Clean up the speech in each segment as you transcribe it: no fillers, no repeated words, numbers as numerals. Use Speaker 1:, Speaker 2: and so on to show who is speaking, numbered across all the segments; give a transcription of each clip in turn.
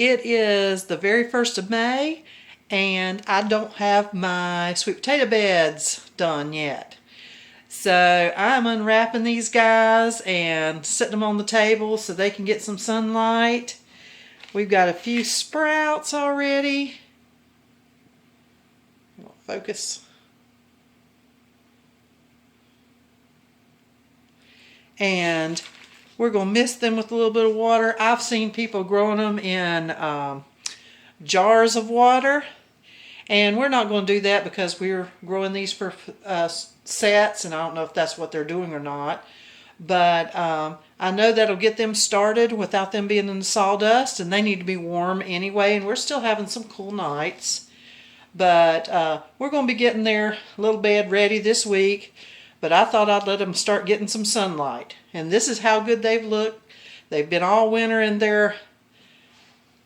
Speaker 1: It is the very 1st of May, and I don't have my sweet potato beds done yet. So I'm unwrapping these guys and setting them on the table so they can get some sunlight. We've got a few sprouts already. Focus. And we're going to mist them with a little bit of water. I've seen people growing them in jars of water. And we're not going to do that because we're growing these for sets, and I don't know if that's what they're doing or not. But I know that'll get them started without them being in the sawdust, and they need to be warm anyway, and we're still having some cool nights. But we're going to be getting their little bed ready this week, but I thought I'd let them start getting some sunlight. And this is how good they've looked. They've been all winter in their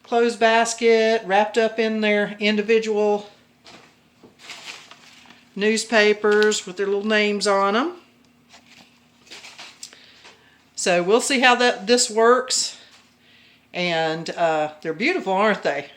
Speaker 1: clothes basket, wrapped up in their individual newspapers with their little names on them. So we'll see how this works. And they're beautiful, aren't they?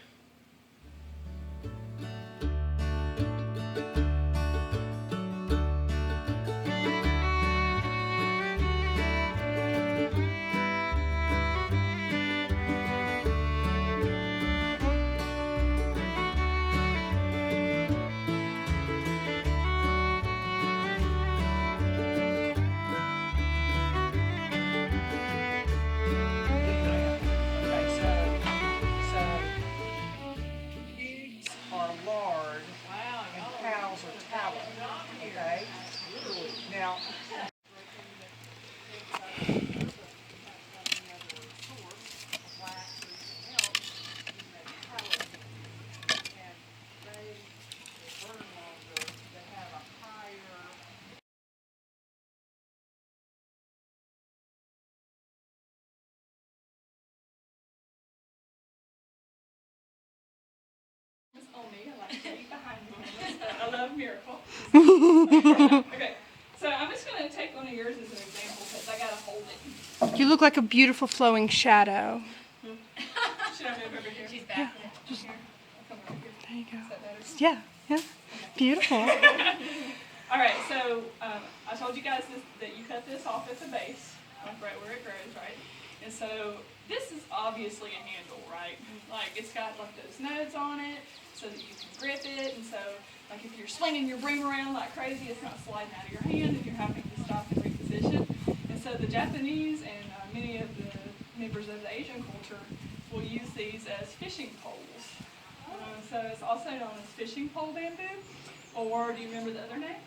Speaker 1: Now,
Speaker 2: I love Miracle. Okay, so I'm just going to take one of yours as an example because I got to hold it.
Speaker 3: You look like a beautiful flowing shadow.
Speaker 2: Should I move over here? She's back.
Speaker 3: Yeah,
Speaker 2: just here. I'll come over here.
Speaker 3: There you go.
Speaker 2: Is that better?
Speaker 3: Yeah, yeah. Beautiful.
Speaker 2: All right, so I told you guys that you cut this off at the base, like right where it grows, right? And so this is obviously a handle, right? Like it's got like those nodes on it so that you can grip it. And so like if you're swinging your broom around like crazy, it's not sliding out of your hand and you're having to stop and reposition. And so the Japanese and many of the members of the Asian culture will use these as fishing poles. So it's also known as fishing pole bamboo, or do you remember the other name?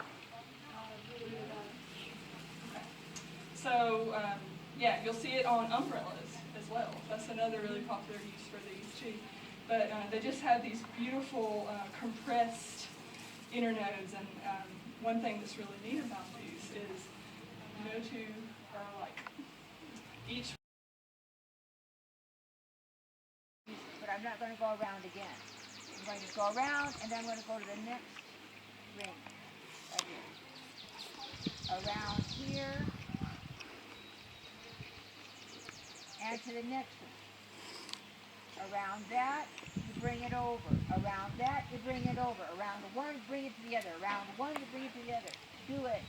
Speaker 2: Okay. So yeah, you'll see it on umbrellas as well. That's another really popular use for these too. But they just have these beautiful compressed internodes, and one thing that's really neat about these is no two are alike. Each.
Speaker 4: But I'm not going to go around again. I'm going to go around, and then I'm going to go to the next ring. Right here. Around here. And to the next one. Around that, you bring it over. Around that, you bring it over. Around the one, bring it to the other. Around the one, you bring it to the other. Do it.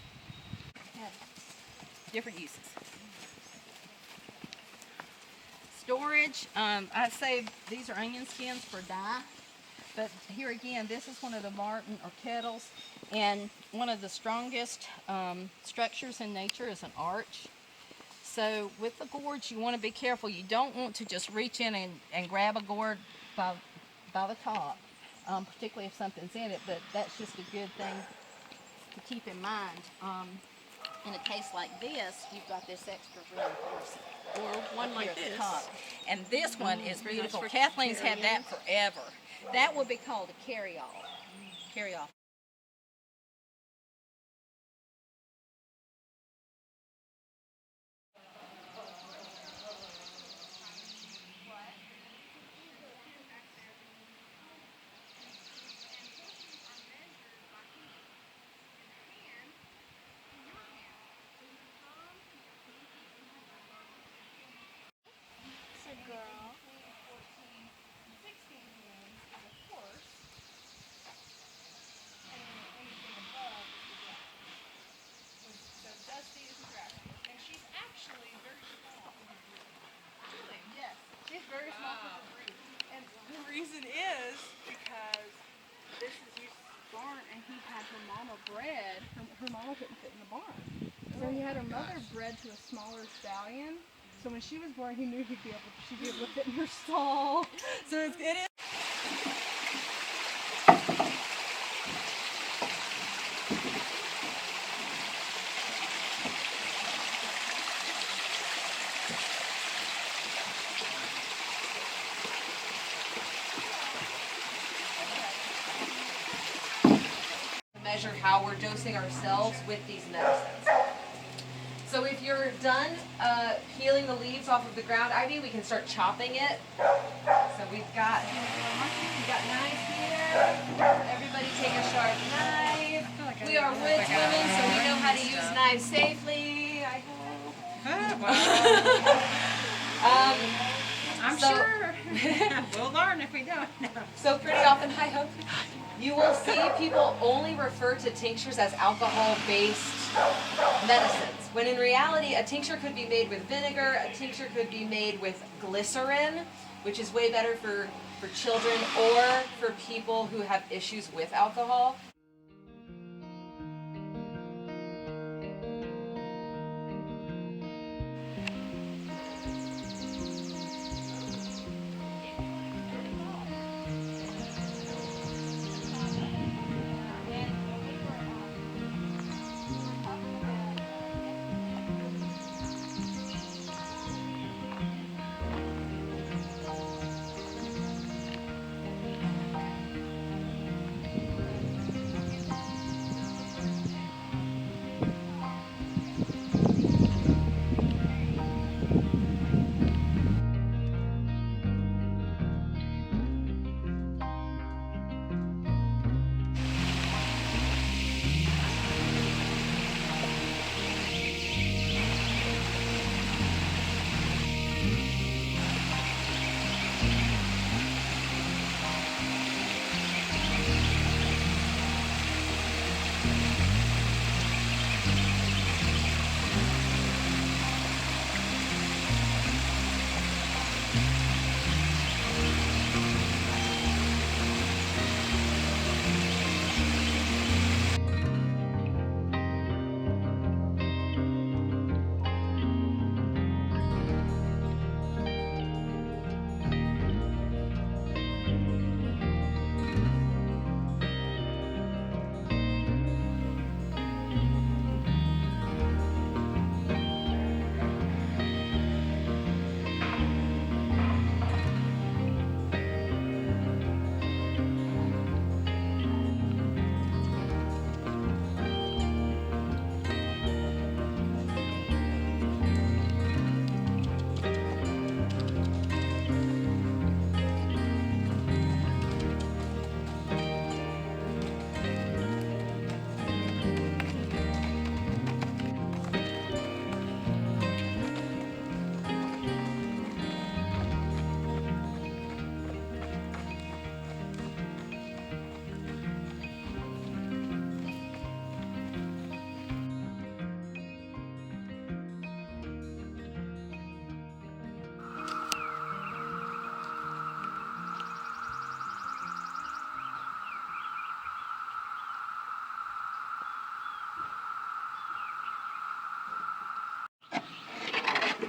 Speaker 4: Yeah.
Speaker 5: Different uses. Storage, I say these are onion skins for dye, but here again, this is one of the marten or kettles, and one of the strongest structures in nature is an arch. So with the gourds, you want to be careful. You don't want to just reach in and grab a gourd by the top, particularly if something's in it, but that's just a good thing to keep in mind. In a case like this, you've got this extra reinforcement.
Speaker 2: Or one like this.
Speaker 5: Top. And this one is beautiful. Kathleen's had that forever. That would be called a carry-off. Carry-off.
Speaker 3: reason is because this is used to the barn, and he had her mama bred. Her mama couldn't fit in the barn, so he had her mother bred to a smaller stallion. So when she was born, he knew she'd be able to fit in her stall. So it is.
Speaker 5: Measure how we're dosing ourselves with these medicines. So if you're done peeling the leaves off of the ground ivy, we can start chopping it. So we've got knives here. Everybody take a sharp knife. We are woods women, so we know how to use knives safely, I hope.
Speaker 4: I'm sure. We'll learn if we don't.
Speaker 5: So pretty often, I hope, you will see people only refer to tinctures as alcohol-based medicines, when in reality a tincture could be made with vinegar, a tincture could be made with glycerin, which is way better for children or for people who have issues with alcohol.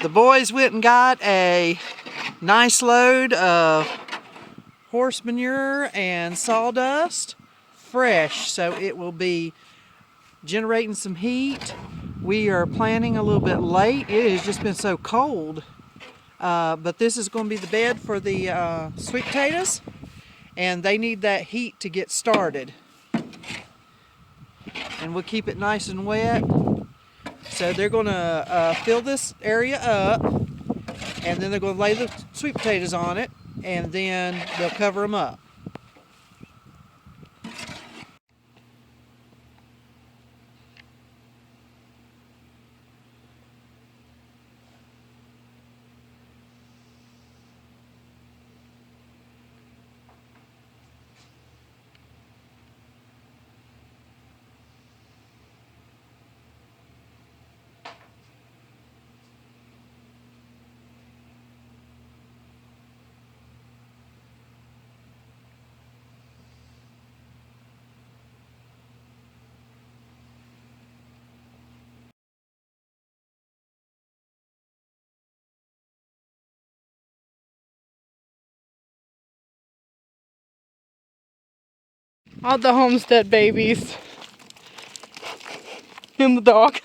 Speaker 1: The boys went and got a nice load of horse manure and sawdust, fresh, so it will be generating some heat. We are planting a little bit late. It has just been so cold, but this is going to be the bed for the sweet potatoes, and they need that heat to get started. And we'll keep it nice and wet. So they're going to fill this area up, and then they're going to lay the sweet potatoes on it, and then they'll cover them up.
Speaker 3: All the Homestead babies. And the dog.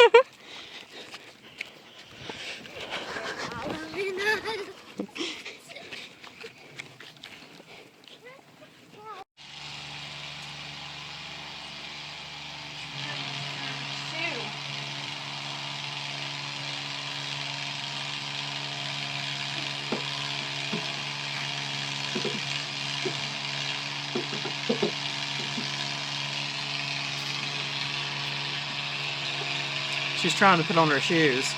Speaker 1: She's trying to put on her shoes.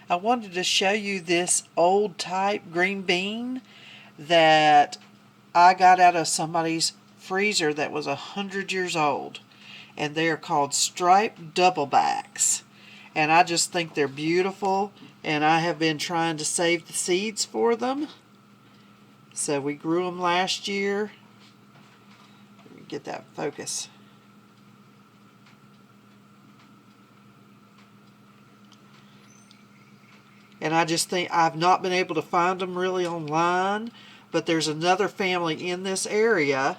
Speaker 1: I wanted to show you this old type green bean that I got out of somebody's freezer that was 100 years old. And they are called striped doublebacks. And I just think they're beautiful. And I have been trying to save the seeds for them. So we grew them last year. Let me get that focus. And I just think I've not been able to find them really online, but there's another family in this area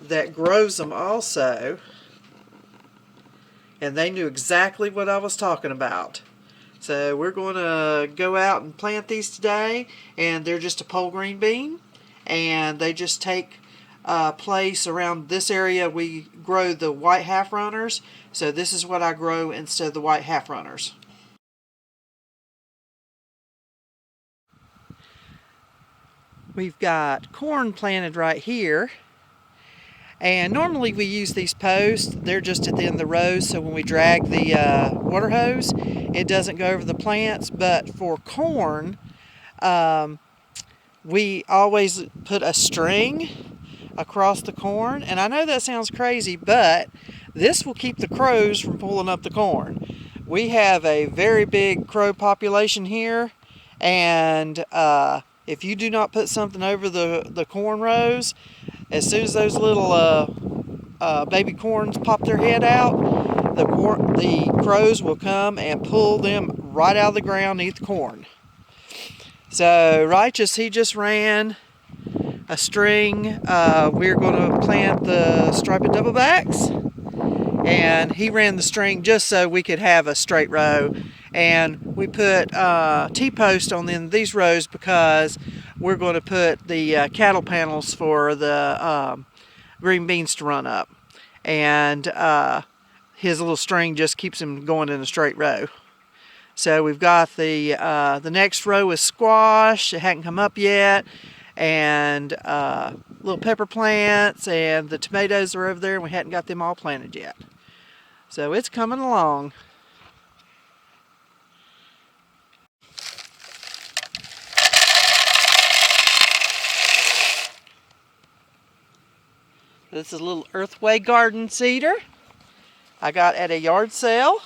Speaker 1: that grows them also, and they knew exactly what I was talking about. So we're going to go out and plant these today, and they're just a pole green bean, and they just take place around this area. We grow the white half runners, so this is what I grow instead of the white half runners. We've got corn planted right here, and normally we use these posts. They're just at the end of the rows, so when we drag the water hose, it doesn't go over the plants. But for corn, we always put a string across the corn, and I know that sounds crazy, but this will keep the crows from pulling up the corn. We have a very big crow population here, and if you do not put something over the corn rows, as soon as those little baby corns pop their head out, the crows will come and pull them right out of the ground and eat the corn. So Righteous, he just ran a string. We're going to plant the striped doublebacks, and he ran the string just so we could have a straight row. And we put T-post on these rows because we're going to put the cattle panels for the green beans to run up. And his little string just keeps him going in a straight row. So we've got the next row is squash. It hadn't come up yet. And little pepper plants, and the tomatoes are over there, and we hadn't got them all planted yet. So it's coming along. This is a little Earthway garden cedar I got at a yard sale,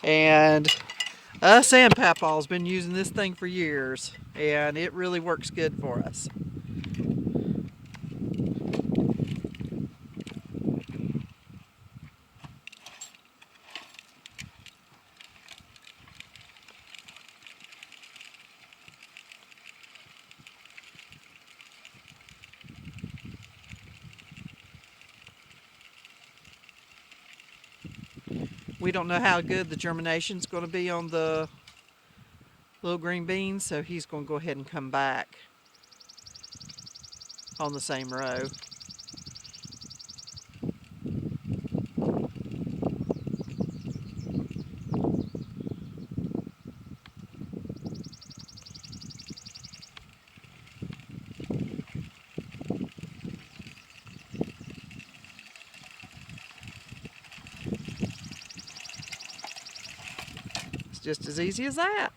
Speaker 1: and us and Papaw's been using this thing for years, and it really works good for us. We don't know how good the germination is going to be on the little green beans, so he's going to go ahead and come back. on the same row. It's just as easy as that.